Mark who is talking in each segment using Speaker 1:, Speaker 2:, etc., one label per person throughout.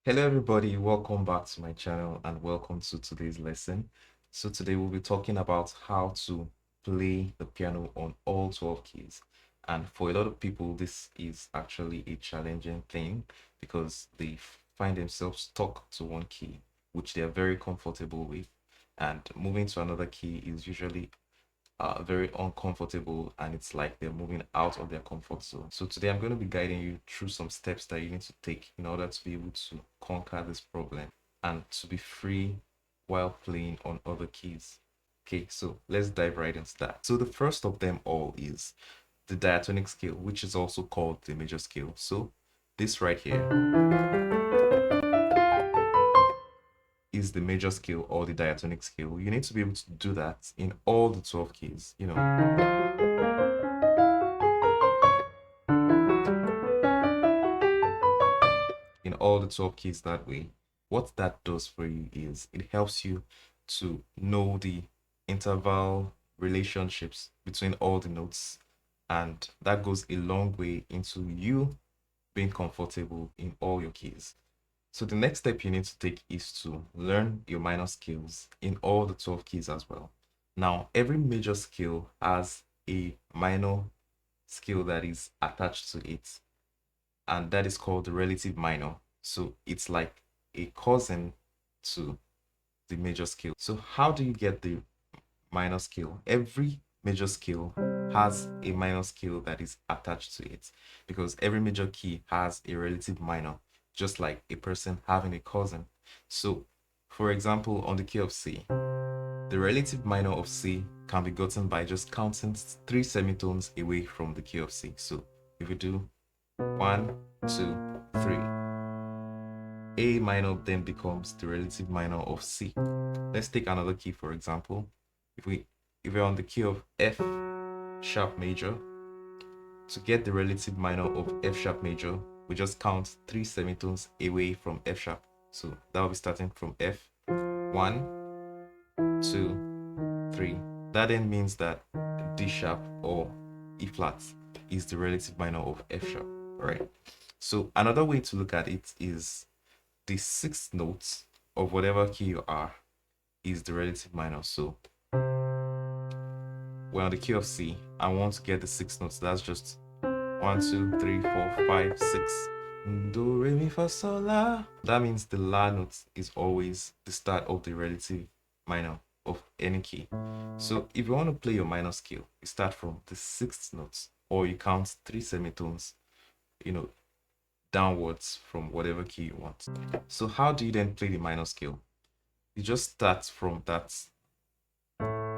Speaker 1: Hello everybody, welcome back to my channel and welcome to today's lesson. So today we'll be talking about how to play the piano on all 12 keys. And for a lot of people, this is actually a challenging thing because they find themselves stuck to one key, which they are very comfortable with. And moving to another key is usually very uncomfortable, and it's like they're moving out of their comfort zone. So today I'm going to be guiding you through some steps that you need to take in order to be able to conquer this problem and to be free while playing on other keys. Okay, so let's dive right into that. So the first of them all is the diatonic scale, which is also called the major scale. So this right here is the major scale or the diatonic scale. You need to be able to do that in all the 12 keys, in all the 12 keys that way. What that does for you is it helps you to know the interval relationships between all the notes, and that goes a long way into you being comfortable in all your keys. So the next step you need to take is to learn your minor scales in all the 12 keys as well. Now, every major scale has a minor scale that is attached to it, and that is called the relative minor. So it's like a cousin to the major scale. So how do you get the minor scale? Every major scale has a minor scale that is attached to it because every major key has a relative minor, just like a person having a cousin. So, for example, on the key of C, the relative minor of C can be gotten by just counting 3 semitones away from the key of C. So, if we do 1, 2, 3, A minor then becomes the relative minor of C. Let's take another key, for example. If we're on the key of F sharp major, to get the relative minor of F sharp major, we just count 3 semitones away from F sharp. So that will be starting from F, 1, 2, 3. That then means that D sharp or E flat is the relative minor of F sharp, right? So another way to look at it is the sixth note of whatever key you are is the relative minor. So we're on the key of C. I want to get the sixth notes. That's just 1, 2, 3, 4, 5, 6. Do, re, mi, fa, sol, la. That means the la note is always the start of the relative minor of any key. So if you want to play your minor scale, you start from the sixth note, or you count 3 semitones, downwards from whatever key you want. So how do you then play the minor scale? You just start from that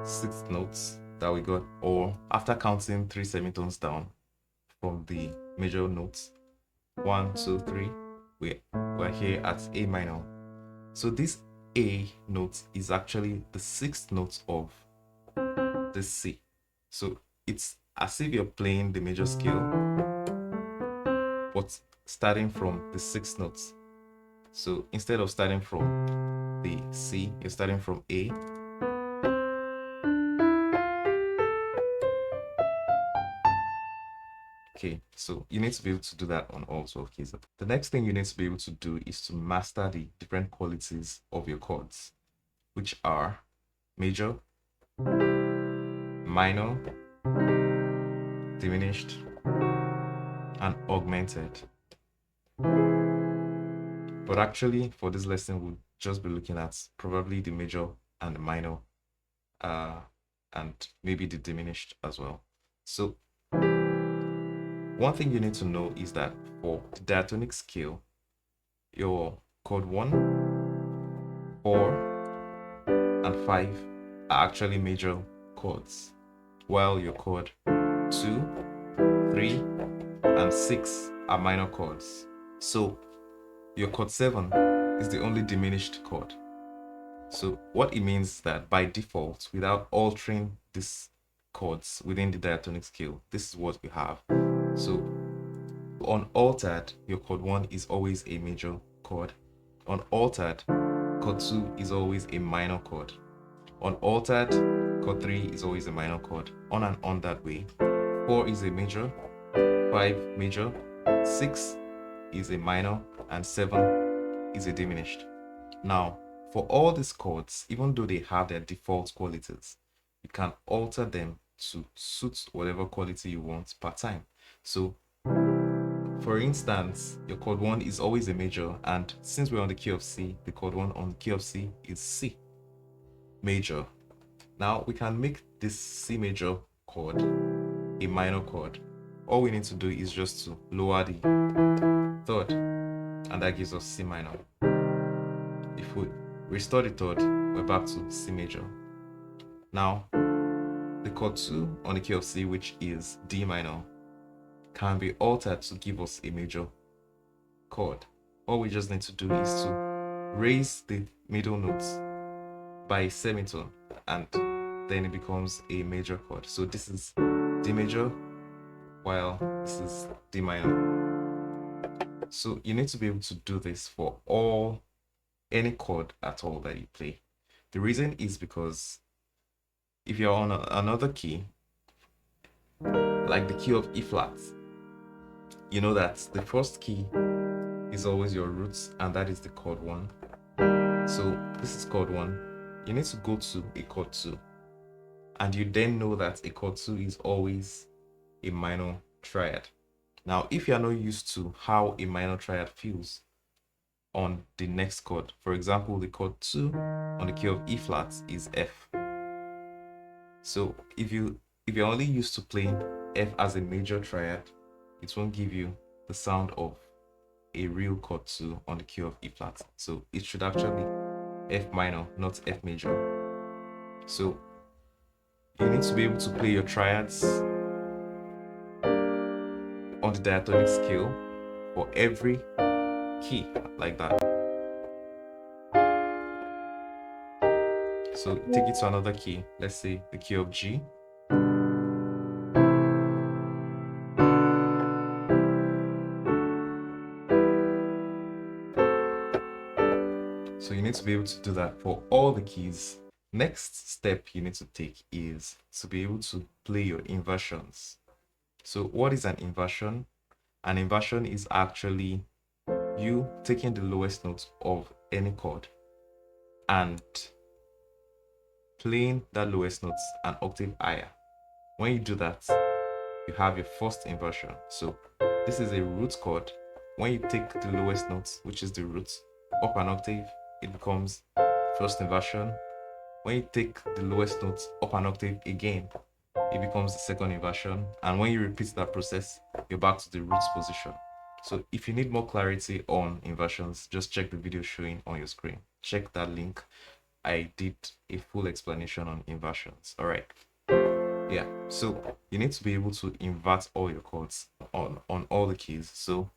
Speaker 1: sixth notes that we got, or after counting 3 semitones down from the major notes, 1, 2, 3, we're here at A minor. So this A note is actually the sixth note of the C. So it's as if you're playing the major scale, but starting from the sixth notes. So instead of starting from the C, you're starting from A. Okay, so you need to be able to do that on all 12 keys. The next thing you need to be able to do is to master the different qualities of your chords, which are major, minor, diminished, and augmented. But actually, for this lesson, we'll just be looking at probably the major and the minor, and maybe the diminished as well. So one thing you need to know is that for the diatonic scale, your chord 1, 4, and 5 are actually major chords, while your chord 2, 3, and 6 are minor chords. So your chord 7 is the only diminished chord. So what it means is that by default, without altering these chords within the diatonic scale, this is what we have. So unaltered, your chord 1 is always a major chord. Unaltered, chord 2 is always a minor chord. Unaltered, chord 3 is always a minor chord. On and on that way. 4 is a major, 5 major, 6 is a minor, and 7 is a diminished. Now, for all these chords, even though they have their default qualities, you can alter them to suit whatever quality you want per time. So, for instance, your chord 1 is always a major, and since we're on the key of C, the chord 1 on the key of C is C major. Now, we can make this C major chord a minor chord. All we need to do is just to lower the third, and that gives us C minor. If we restore the third, we're back to C major. Now, the chord 2 on the key of C, which is D minor, can be altered to give us a major chord. All we just need to do is to raise the middle notes by a semitone, and then it becomes a major chord. So this is D major, while this is D minor. So you need to be able to do this for any chord at all that you play. The reason is because if you're on another key, like the key of E flat, you know that the first key is always your roots, and that is the chord 1. So this is chord 1. You need to go to a chord 2, and you then know that a chord 2 is always a minor triad. Now, if you are not used to how a minor triad feels on the next chord, for example, the chord 2 on the key of E flat is F. So if you're only used to playing F as a major triad, it won't give you the sound of a real chord 2 on the key of E flat. So it should actually be F minor, not F major. So you need to be able to play your triads on the diatonic scale for every key, like that. So take it to another key, let's say the key of G. So you need to be able to do that for all the keys. Next step you need to take is to be able to play your inversions. So what is an inversion? An inversion is actually you taking the lowest note of any chord and playing that lowest note an octave higher. When you do that, you have your first inversion. So this is a root chord. When you take the lowest note, which is the root, up an octave, it becomes first inversion. When you take the lowest note up an octave again, it becomes the second inversion. And when you repeat that process, you're back to the root position. So if you need more clarity on inversions, just check the video showing on your screen. Check that link. I did a full explanation on inversions. All right. Yeah, so you need to be able to invert all your chords on all the keys. So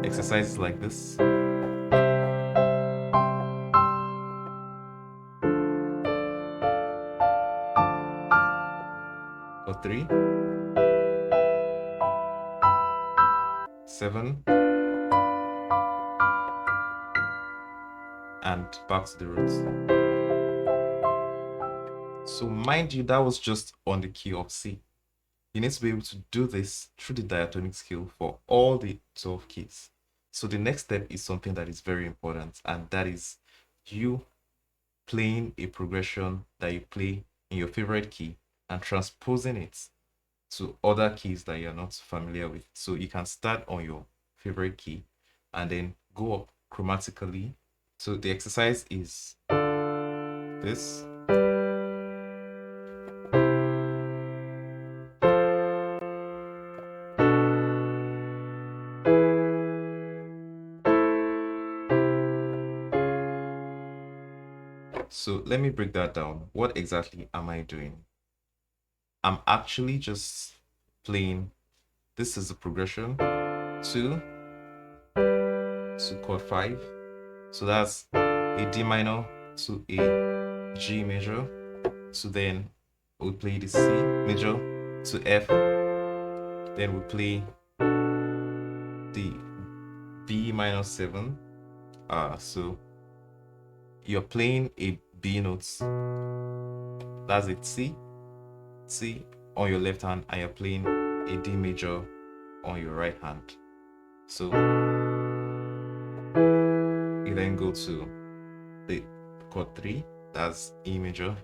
Speaker 1: exercises like this. Chord 3, 7, and back to the roots. So mind you, that was just on the key of C. You need to be able to do this through the diatonic scale for all the 12 keys. So the next step is something that is very important, and that is you playing a progression that you play in your favorite key and transposing it to other keys that you're not familiar with. So you can start on your favorite key and then go up chromatically. So the exercise is this. So let me break that down. What exactly am I doing? I'm actually just playing. This is the progression 2 to chord 5. So that's a D minor to a G major. So then we play the C major to F. Then we play the B minor 7. So you're playing a B note. That's a C on your left hand, and you're playing a D major on your right hand. So you you then go to the chord 3, that's E major,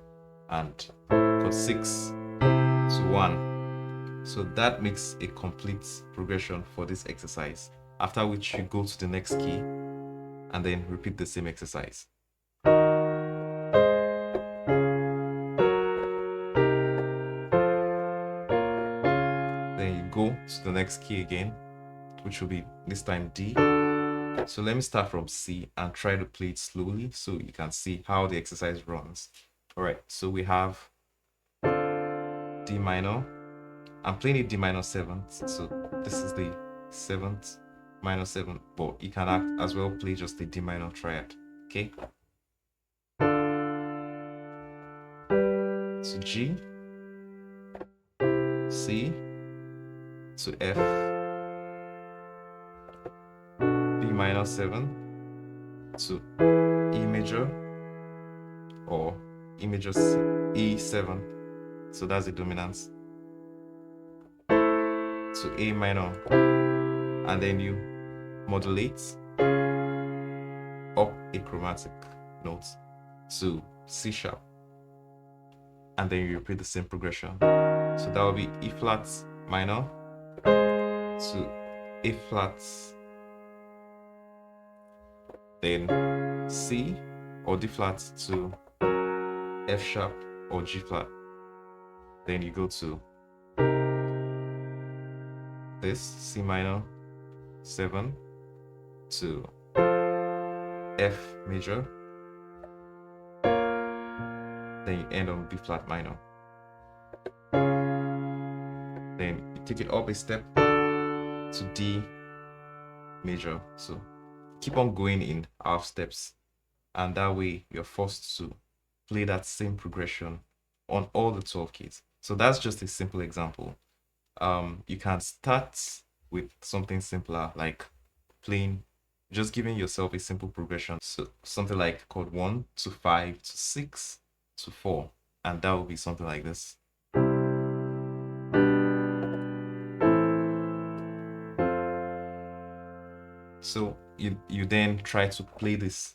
Speaker 1: and chord 6 to 1. So that makes a complete progression for this exercise, after which you go to the next key and then repeat the same exercise. Then you go to the next key again, which will be this time D. So let me start from C and try to play it slowly so you can see how the exercise runs. All right, so we have D minor. I'm playing it D minor 7th, so this is the 7th minor 7, but you can as well play just the D minor triad, okay? So G, C, to F, B minor 7, to E major, or E major E7, so that's the dominance, to A minor, and then you modulate up a chromatic note to C sharp, and then you repeat the same progression. So that will be E flat minor to A flat, then C or D flat to F sharp or G flat. Then you go to this C minor 7 to F major, then you end on B flat minor. Then you take it up a step to D major. So keep on going in half steps, and that way you're forced to play that same progression on all the 12 keys. So that's just a simple example. You can start with something simpler, like playing, just giving yourself a simple progression. So something like chord 1 to 5 to 6 to 4, and that will be something like this. So you then try to play this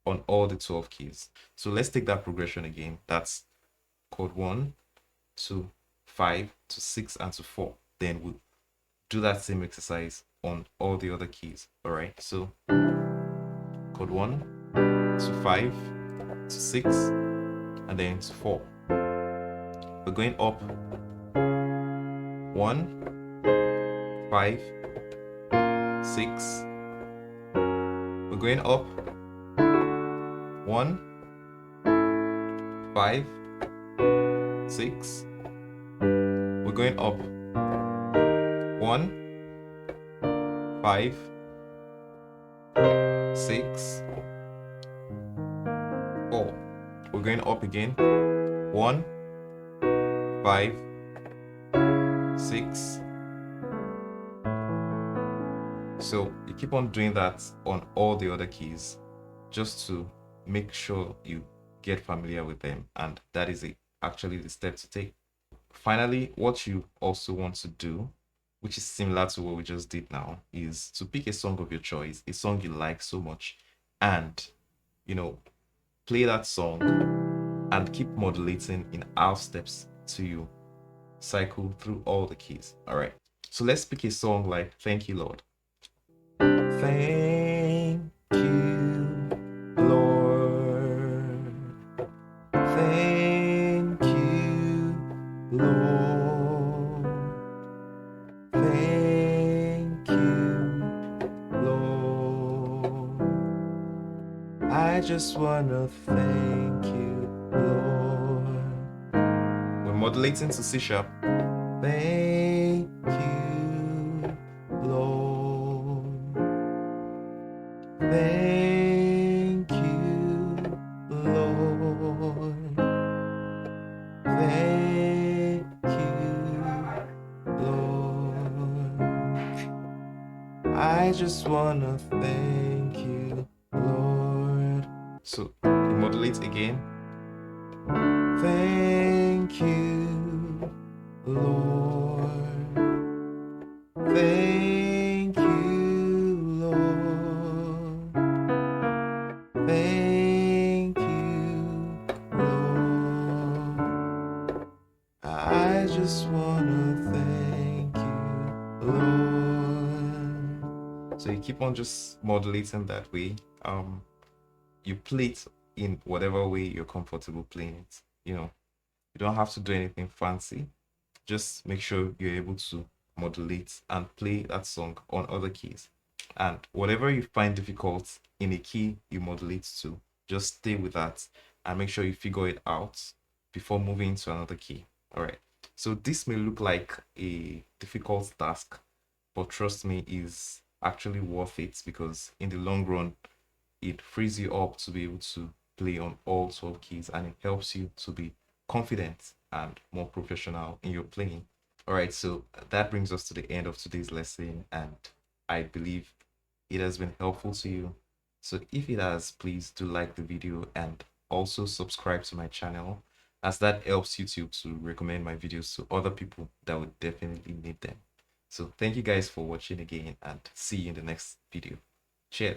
Speaker 1: on all the 12 keys. So let's take that progression again. That's chord 1 to 5 to 6 and to 4. Then we'll do that same exercise on all the other keys. All right, so chord 1 to 5 to 6 and then to 4. We're going up 1, 5, 6. We're going up 1, 5, 6. We're going up 1, 5, 6, 4. We're going up again 1, 5, 6. So you keep on doing that on all the other keys just to make sure you get familiar with them, and that is actually the step to take. Finally, what you also want to do, which is similar to what we just did now, is to pick a song of your choice, a song you like so much, and play that song and keep modulating in half steps till you cycle through all the keys. All right, so let's pick a song like Thank You, Lord. Thank you, Lord. Thank you, Lord. Thank you, Lord. I just wanna thank you, Lord. We're modulating to C sharp. Thank you, Lord. Thank you, Lord. Thank you, Lord. I just wanna thank you, Lord. So he modulates again. Thank you, Lord. Thank you, Lord. So you keep on just modulating that way. You play it in whatever way you're comfortable playing it. You don't have to do anything fancy. Just make sure you're able to modulate and play that song on other keys. And whatever you find difficult in a key you modulate to, just stay with that and make sure you figure it out before moving to another key. All right. So this may look like a difficult task, but trust me, is actually worth it because in the long run, it frees you up to be able to play on all 12 keys and it helps you to be confident and more professional in your playing. All right, so that brings us to the end of today's lesson, and I believe it has been helpful to you. So if it has, please do like the video and also subscribe to my channel, as that helps YouTube to recommend my videos to other people that would definitely need them. So thank you guys for watching again and see you in the next video. Cheers.